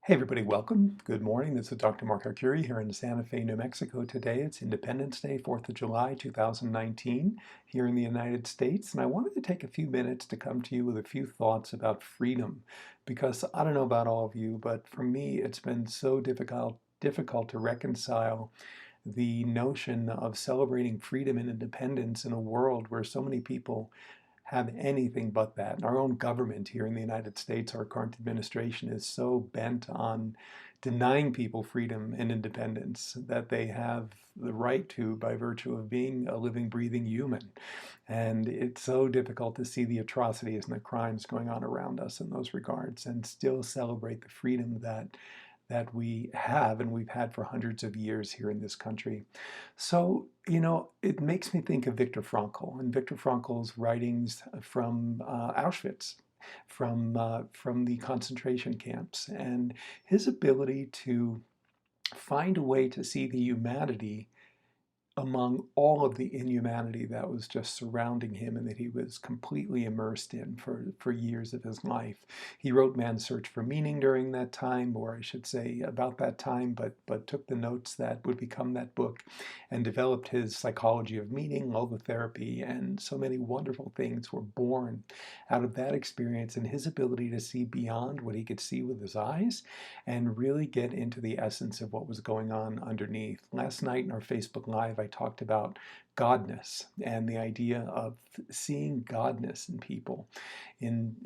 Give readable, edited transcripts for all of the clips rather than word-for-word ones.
Hey everybody, welcome. Good morning. This is Dr. Mark Arcuri here in Santa Fe, New Mexico today. It's Independence Day, 4th of July, 2019, here in the United States. And I wanted to take a few minutes to come to you with a few thoughts about freedom, because I don't know about all of you, but for me, it's been so difficult to reconcile the notion of celebrating freedom and independence in a world where so many people have anything but that. And our own government here in the United States, our current administration, is so bent on denying people freedom and independence that they have the right to by virtue of being a living, breathing human. And it's so difficult to see the atrocities and the crimes going on around us in those regards and still celebrate the freedom that we have and we've had for hundreds of years here in this country. So, it makes me think of Viktor Frankl and Viktor Frankl's writings from Auschwitz, from the concentration camps, and his ability to find a way to see the humanity among all of the inhumanity that was just surrounding him and that he was completely immersed in for years of his life. He wrote Man's Search for Meaning during that time, or I should say about that time, but took the notes that would become that book and developed his psychology of meaning, logotherapy, and so many wonderful things were born out of that experience and his ability to see beyond what he could see with his eyes and really get into the essence of what was going on underneath. Last night in our Facebook Live, I talked about godness and the idea of seeing godness in people,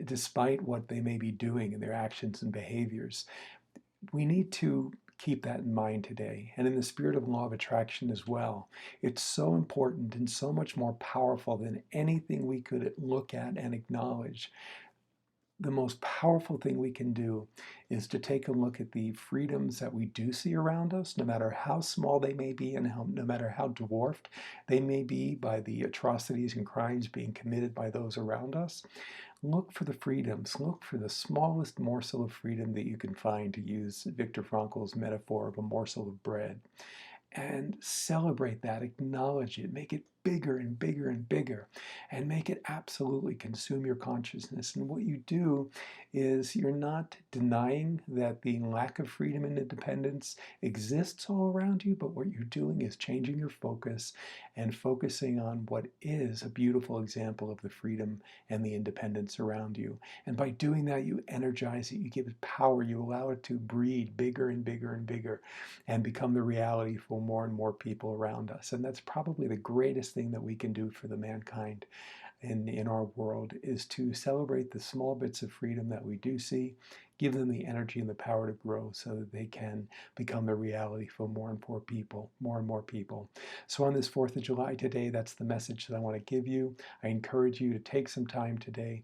despite what they may be doing in their actions and behaviors. We need to keep that in mind today. And in the spirit of law of attraction as well, it's so important and so much more powerful than anything we could look at and acknowledge. The most powerful thing we can do is to take a look at the freedoms that we do see around us, no matter how small they may be and no matter how dwarfed they may be by the atrocities and crimes being committed by those around us. Look for the freedoms. Look for the smallest morsel of freedom that you can find, to use Viktor Frankl's metaphor of a morsel of bread, and celebrate that, acknowledge it, make it bigger and bigger and bigger, and make it absolutely consume your consciousness. And what you do is you're not denying that the lack of freedom and independence exists all around you, but what you're doing is changing your focus and focusing on what is a beautiful example of the freedom and the independence around you. And by doing that, you energize it, you give it power, you allow it to breed bigger and bigger and bigger and become the reality for more and more people around us. And that's probably the greatest thing that we can do for the mankind in our world, is to celebrate the small bits of freedom that we do see, give them the energy and the power to grow so that they can become the reality for more and more people, more and more people. So on this 4th of July today, that's the message that I want to give you. I encourage you to take some time today.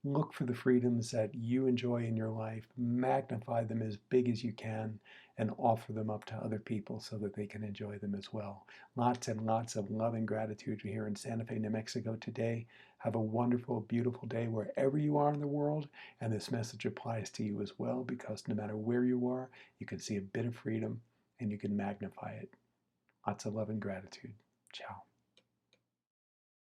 Look for the freedoms that you enjoy in your life, magnify them as big as you can, and offer them up to other people so that they can enjoy them as well. Lots and lots of love and gratitude here in Santa Fe, New Mexico today. Have a wonderful, beautiful day wherever you are in the world, and this message applies to you as well, because no matter where you are, you can see a bit of freedom and you can magnify it. Lots of love and gratitude. Ciao.